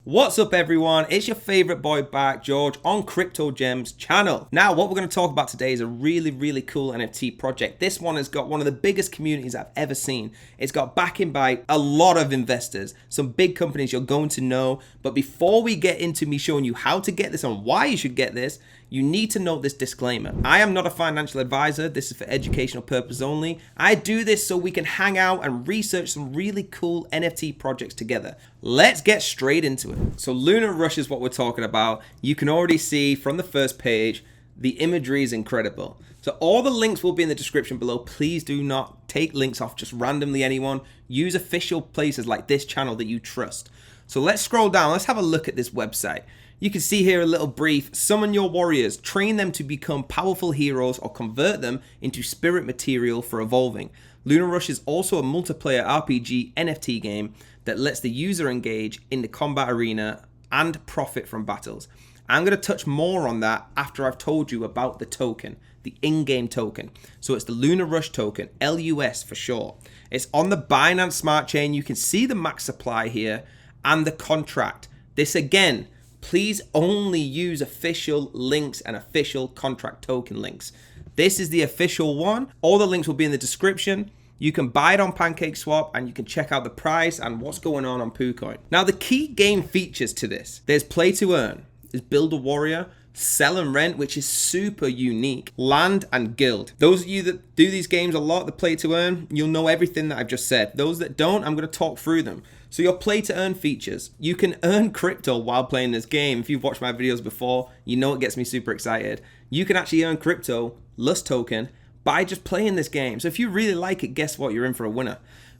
What's up everyone, it's your favorite boy back, George, on Crypto Gems channel. Now what we're going to talk about today is a really cool NFT project. This one has got one of the biggest communities I've ever seen. It's got backing by a lot of investors, some big companies you're going to know. But before we get into me showing you how to get this and why you should get this, you need to note this disclaimer. I am not a financial advisor. This is for educational purpose only. I do this so we can hang out and research some really cool NFT projects together. Let's get straight into it. So Lunar Rush is what we're talking about. You can already see from the first page, the imagery is incredible. So all the links will be in the description below. Please do not take links off just randomly anyone. Use official places like this channel that you trust. So let's scroll down. Let's have a look at this website. You can see here a little brief. Summon your warriors, train them to become powerful heroes or convert them into spirit material for evolving. Lunar Rush is also a multiplayer RPG NFT game that lets the user engage in the combat arena and profit from battles. I'm going to touch more on that after I've told you about the token, the in-game token. So it's the Lunar Rush token, LUS for short. It's on the Binance Smart Chain. You can see the max supply here and the contract. This again, please only use official links and official contract token links. This is the official one. All the links will be in the description. You can buy it on PancakeSwap and you can check out the price and what's going on PooCoin. Now the key game features to this, there's play to earn, there's build a warrior, sell and rent, which is super unique, land and guild. Those of you that do these games a lot, the play to earn, you'll know everything that I've just said. Those that don't, I'm going to talk through them. So your play to earn features, you can earn crypto while playing this game. If you've watched my videos before, you know it gets me super excited. You can actually earn crypto, LUS token, by just playing this game. So if you really like it, guess what? You're in for a winner.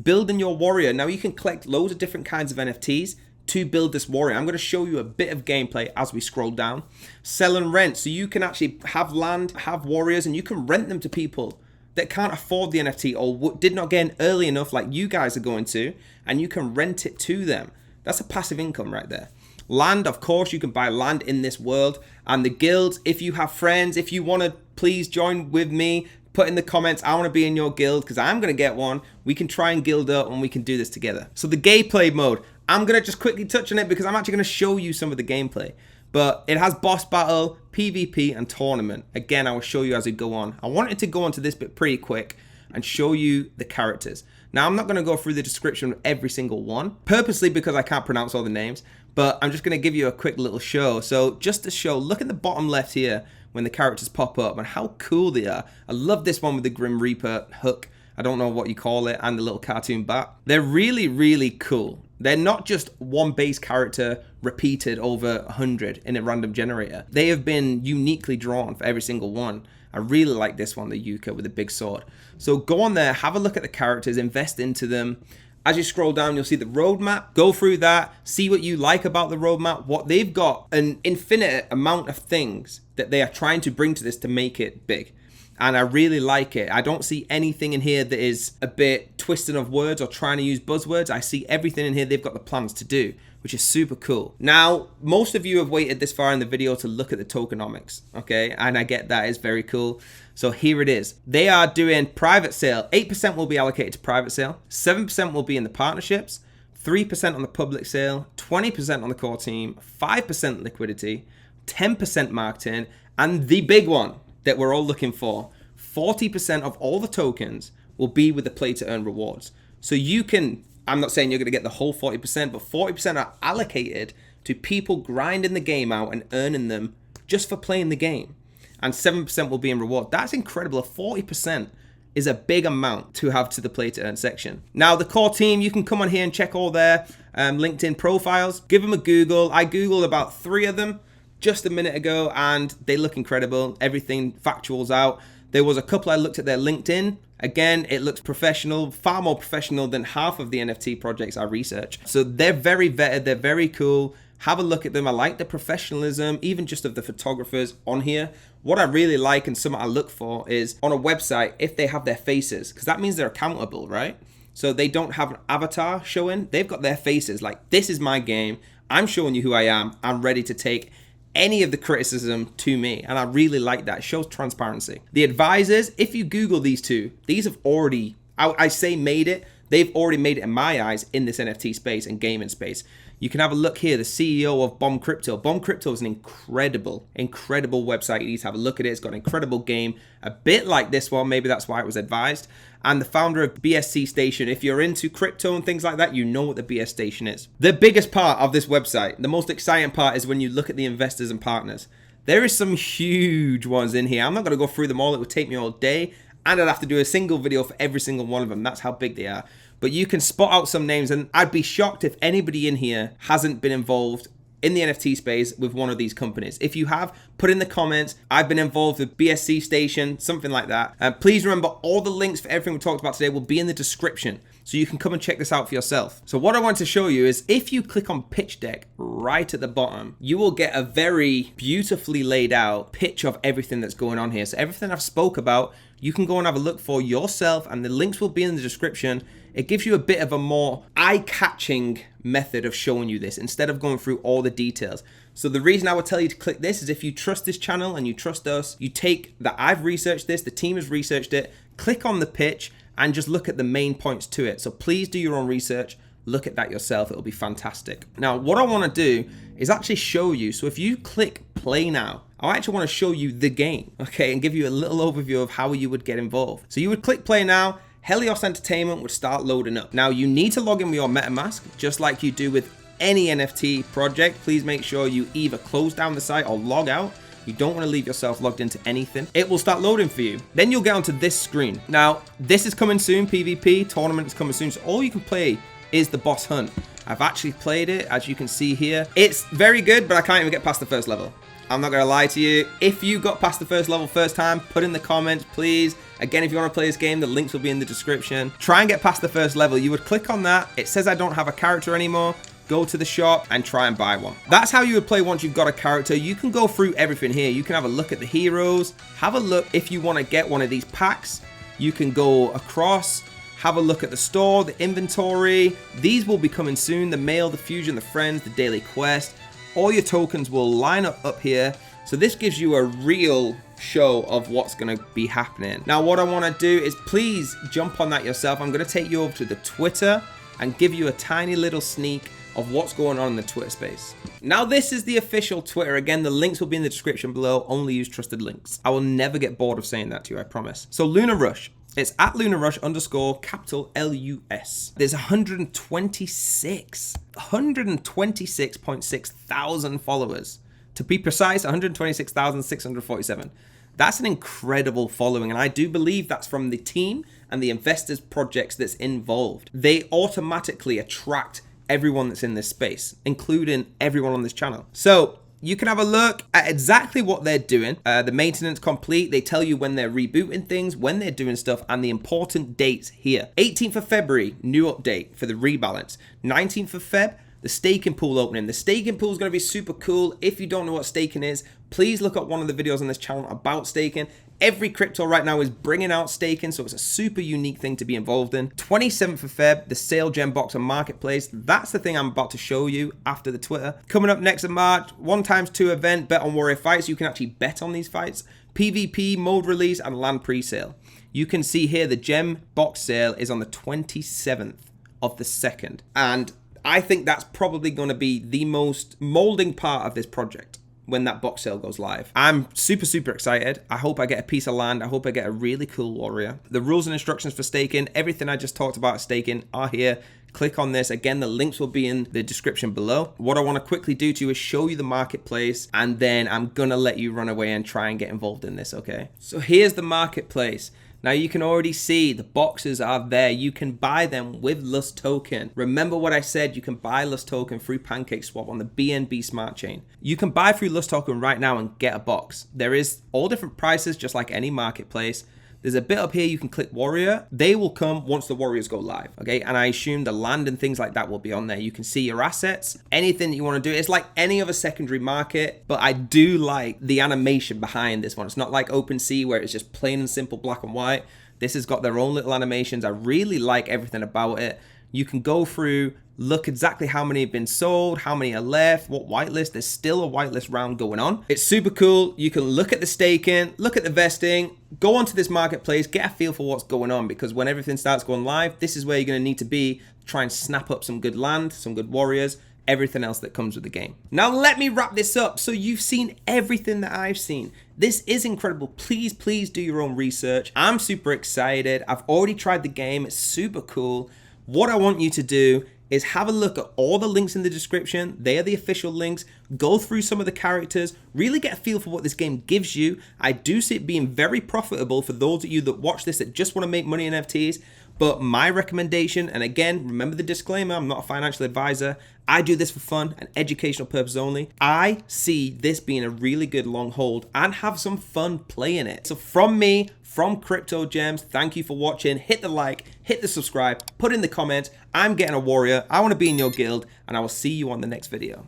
Building your warrior. Now you can collect loads of different kinds of NFTs to build this warrior. I'm going to show you a bit of gameplay as we scroll down. Sell and rent. So you can actually have land, have warriors, and you can rent them to people that can't afford the NFT or did not get in early enough like you guys are going to, and you can rent it to them. That's a passive income right there. Land, of course, you can buy land in this world. And the guilds, if you have friends, if you want to please join with me, put in the comments, I want to be in your guild because I'm going to get one. We can try and guild up and we can do this together. So the gameplay mode, I'm going to just quickly touch on it because I'm actually going to show you some of the gameplay. But it has boss battle, PvP, and tournament. Again, I will show you as we go on. I wanted to go onto this bit pretty quick and show you the characters. Now, I'm not going to go through the description of every single one, purposely because I can't pronounce all the names, but I'm just going to give you a quick little show. So just to show, look at the bottom left here when the characters pop up and how cool they are. I love this one with the Grim Reaper hook. I don't know what you call it, and the little cartoon bat. They're really cool. They're not just one base character repeated over 100 in a random generator. They have been uniquely drawn for every single one. I really like this one, the Yuka with the big sword. So go on there, have a look at the characters, invest into them. As you scroll down, you'll see the roadmap. Go through that, see what you like about the roadmap. What they've got, an infinite amount of things that they are trying to bring to this to make it big. And I really like it. I don't see anything in here that is a bit twisting of words or trying to use buzzwords. I see everything in here they've got the plans to do, which is super cool. Now, most of you have waited this far in the video to look at the tokenomics, okay? And I get that, it's very cool. So here it is. They are doing private sale. 8% will be allocated to private sale. 7% will be in the partnerships. 3% on the public sale. 20% on the core team. 5% liquidity. 10% marketing. And the big one that we're all looking for, 40% of all the tokens will be with the play to earn rewards. So you can, I'm not saying you're going to get the whole 40%, but 40% are allocated to people grinding the game out and earning them just for playing the game. And 7% will be in reward. That's incredible. 40% is a big amount to have to the play to earn section. Now the core team, you can come on here and check all their LinkedIn profiles. Give them a Google. I Googled about 3 of them just a minute ago and they look incredible. Everything factuals out. There was a couple I looked at their LinkedIn. Again, it looks professional, far more professional than half of the NFT projects I research. So they're very vetted, they're very cool. Have a look at them. I like the professionalism, even just of the photographers on here. What I really like and something I look for is on a website, if they have their faces, because that means they're accountable, right? So they don't have an avatar showing, they've got their faces. Like, this is my game. I'm showing you who I am. I'm ready to take any of the criticism to me, and I really like that. It shows transparency. The advisors, if you Google these two, these have already, I say made it, they've already made it in my eyes in this NFT space and gaming space. You can have a look here, the CEO of Bomb Crypto. Bomb Crypto is an incredible website. You need to have a look at it. It's got an incredible game, a bit like this one. Maybe that's why it was advised. And the founder of BSC Station. If you're into crypto and things like that, you know what the BS Station is. The biggest part of this website, the most exciting part, is when you look at the investors and partners. There is some huge ones in here. I'm not going to go through them all. It would take me all day. And I'd have to do a single video for every single one of them. That's how big they are. But you can spot out some names, and I'd be shocked if anybody in here hasn't been involved in the NFT space with one of these companies. If you have, put in the comments, I've been involved with BSC Station, something like that. And please remember, all the links for everything we talked about today will be in the description, so you can come and check this out for yourself. So what I want to show you is, if you click on pitch deck right at the bottom, you will get a very beautifully laid out pitch of everything that's going on here. So everything I've spoke about, you can go and have a look for yourself, and the links will be in the description. It gives you a bit of a more eye-catching method of showing you this instead of going through all the details. So the reason I would tell you to click this is if you trust this channel and you trust us, you take that I've researched this, the team has researched it, click on the pitch and just look at the main points to it. So please do your own research. Look at that yourself. It'll be fantastic. Now, what I want to do is actually show you. So if you click play now, I actually want to show you the game, okay, and give you a little overview of how you would get involved. So you would click play now. Helios Entertainment would start loading up. Now, you need to log in with your MetaMask, just like you do with any NFT project. Please make sure you either close down the site or log out. You don't want to leave yourself logged into anything. It will start loading for you. Then you'll get onto this screen. Now, this is coming soon, PvP, tournament is coming soon. So all you can play is the boss hunt. I've actually played it, as you can see here. It's very good, but I can't even get past the first level. I'm not going to lie to you. If you got past the first level first time, put in the comments, please. Again, if you want to play this game, the links will be in the description. Try and get past the first level. You would click on that. It says I don't have a character anymore. Go to the shop and try and buy one. That's how you would play once you've got a character. You can go through everything here. You can have a look at the heroes. Have a look if you want to get one of these packs. You can go across. Have a look at the store, the inventory. These will be coming soon. The mail, the fusion, the friends, the daily quest. All your tokens will line up here. So this gives you a real show of what's going to be happening. Now, what I want to do is please jump on that yourself. I'm going to take you over to the Twitter and give you a tiny little sneak of what's going on in the Twitter space. Now, this is the official Twitter. Again, the links will be in the description below. Only use trusted links. I will never get bored of saying that to you, I promise. So Lunar Rush. It's at Lunar Rush _ capital LUS. There's 126.6 thousand followers. To be precise, 126,647. That's an incredible following, and I do believe that's from the team and the investors' projects that's involved. They automatically attract everyone that's in this space, including everyone on this channel. So you can have a look at exactly what they're doing. The maintenance complete. They tell you when they're rebooting things, when they're doing stuff, and the important dates here. 18th of February, new update for the rebalance. 19th of Feb, the staking pool opening. The staking pool is going to be super cool. If you don't know what staking is, please look at one of the videos on this channel about staking. Every crypto right now is bringing out staking, so it's a super unique thing to be involved in. 27th of Feb, the sale gem box and marketplace. That's the thing I'm about to show you after the Twitter. Coming up next in March, 1x2 event, bet on warrior fights. You can actually bet on these fights. PvP, mode release, and land pre-sale. You can see here the gem box sale is on the 27th of the 2nd. And I think that's probably going to be the most molding part of this project when that box sale goes live. I'm super excited. I hope I get a piece of land. I hope I get a really cool warrior. The rules and instructions for staking, everything I just talked about staking are here. Click on this. Again, the links will be in the description below. What I want to quickly do to you is show you the marketplace, and then I'm gonna let you run away and try and get involved in this, okay? So here's the marketplace. Now you can already see the boxes are there. You can buy them with Lust token. Remember what I said, you can buy Lust token through PancakeSwap on the BNB smart chain. You can buy through Lust token right now and get a box. There is all different prices, just like any marketplace. There's a bit up here you can click warrior. They will come once the warriors go live, okay? And I assume the land and things like that will be on there. You can see your assets, anything that you want to do. It's like any other secondary market, but I do like the animation behind this one. It's not like OpenSea where it's just plain and simple black and white. This has got their own little animations. I really like everything about it. You can go through, look exactly how many have been sold, how many are left, what whitelist. There's still a whitelist round going on. It's super cool. You can look at the staking, look at the vesting, go onto this marketplace, get a feel for what's going on, because when everything starts going live, this is where you're going to need to be, try and snap up some good land, some good warriors, everything else that comes with the game. Now let me wrap this up. So you've seen everything that I've seen. This is incredible. Please, please do your own research. I'm super excited. I've already tried the game. It's super cool. What I want you to do is have a look at all the links in the description. They are the official links. Go through some of the characters, really get a feel for what this game gives you. I do see it being very profitable for those of you that watch this that just want to make money in NFTs. But my recommendation, and again, remember the disclaimer, I'm not a financial advisor. I do this for fun and educational purposes only. I see this being a really good long hold and have some fun playing it. So from me, from Crypto Gems, thank you for watching. Hit the like, hit the subscribe, put in the comments, I'm getting a warrior. I want to be in your guild, and I will see you on the next video.